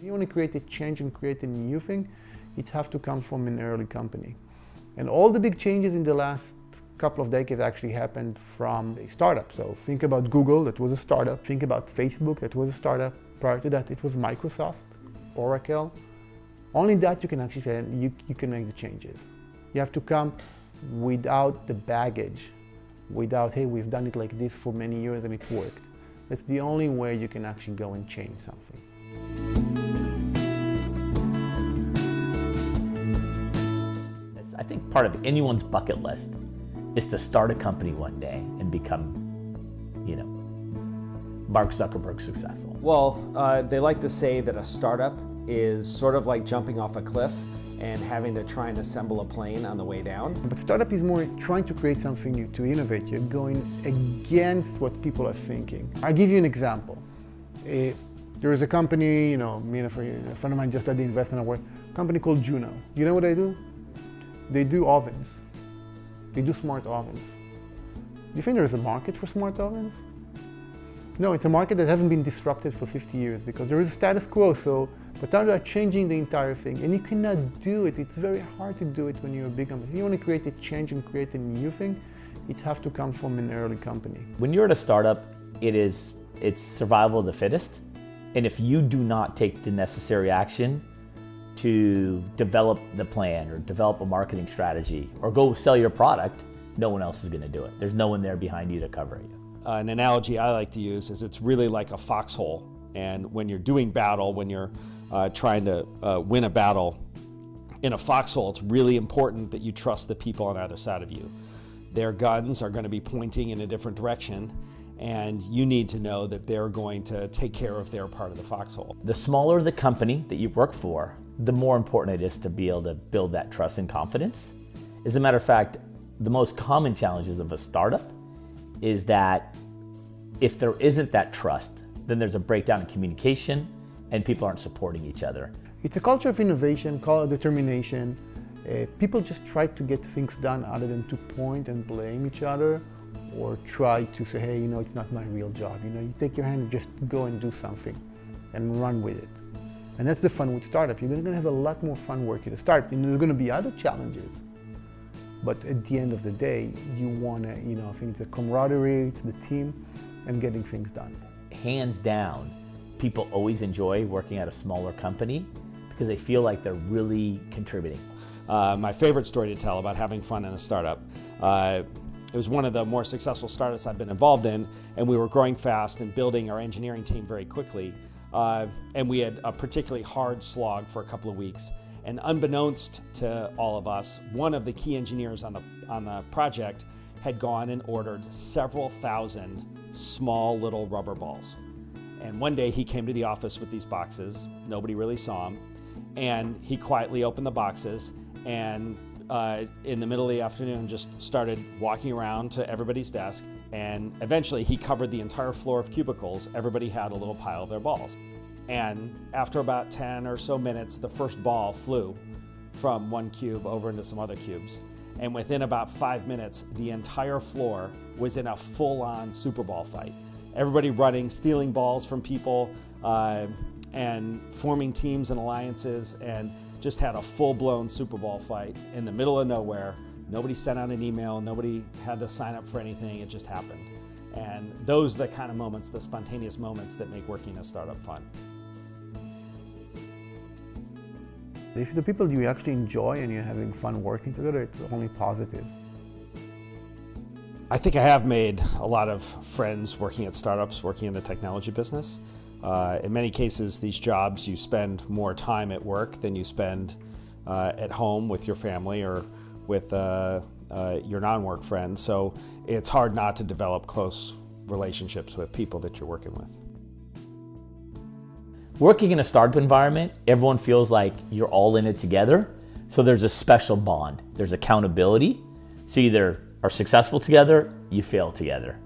If you want to create a change and create a new thing, it has to come from an early company. And all the big changes in the last couple of decades actually happened from a startup. So think about Google, that was a startup. Think about Facebook, that was a startup. Prior to that, it was Microsoft, Oracle. Only that you can actually say you can make the changes. You have to come without the baggage, without, hey, we've done it like this for many years and it worked. That's the only way you can actually go and change something. I think part of anyone's bucket list is to start a company one day and become, Mark Zuckerberg successful. Well, they like to say that a startup is sort of like jumping off a cliff and having to try and assemble a plane on the way down. But startup is more trying to create something new, to innovate. You're going against what people are thinking. I'll give you an example. There is a company, me and a friend of mine just did the investment award, a company called Juno. You know what they do? They do ovens. They do smart ovens. Do you think there is a market for smart ovens? No, it's a market that hasn't been disrupted for 50 years because there is a status quo. But now they are changing the entire thing, and you cannot do it. It's very hard to do it when you're a big company. If you want to create a change and create a new thing, it has to come from an early company. When you're at a startup, it's survival of the fittest. And if you do not take the necessary action to develop the plan or develop a marketing strategy or go sell your product, no one else is going to do it. There's no one there behind you to cover you. An analogy I like to use is it's really like a foxhole. And when you're doing battle, when you're trying to win a battle in a foxhole, it's really important that you trust the people on either side of you. Their guns are going to be pointing in a different direction, and you need to know that they're going to take care of their part of the foxhole. The smaller the company that you work for, the more important it is to be able to build that trust and confidence. As a matter of fact, the most common challenges of a startup is that if there isn't that trust, then there's a breakdown in communication and people aren't supporting each other. It's a culture of innovation, call it determination. People just try to get things done other than to point and blame each other or try to say, hey, it's not my real job. You take your hand and just go and do something and run with it. And that's the fun with startup. You're going to have a lot more fun working at a startup. There are going to be other challenges. But at the end of the day, you want to, I think it's the camaraderie, it's the team, and getting things done. Hands down, people always enjoy working at a smaller company because they feel like they're really contributing. My favorite story to tell about having fun in a startup, it was one of the more successful startups I've been involved in, and we were growing fast and building our engineering team very quickly. And we had a particularly hard slog for a couple of weeks. And unbeknownst to all of us, one of the key engineers on the project had gone and ordered several thousand small little rubber balls. And one day he came to the office with these boxes. Nobody really saw him. And he quietly opened the boxes and in the middle of the afternoon just started walking around to everybody's desk. And eventually he covered the entire floor of cubicles. Everybody had a little pile of their balls. And after about 10 or so minutes, the first ball flew from one cube over into some other cubes. And within about 5 minutes, the entire floor was in a full-on Super Bowl fight. Everybody running, stealing balls from people, and forming teams and alliances, and just had a full-blown Super Bowl fight in the middle of nowhere. Nobody sent out an email, nobody had to sign up for anything, it just happened. And those are the kind of moments, the spontaneous moments that make working a startup fun. If the people you actually enjoy and you're having fun working together, it's only positive. I think I have made a lot of friends working at startups, working in the technology business. In many cases, these jobs, you spend more time at work than you spend at home with your family or with your non-work friends. So it's hard not to develop close relationships with people that you're working with. Working in a startup environment, everyone feels like you're all in it together. So there's a special bond. There's accountability. So you either are successful together, you fail together.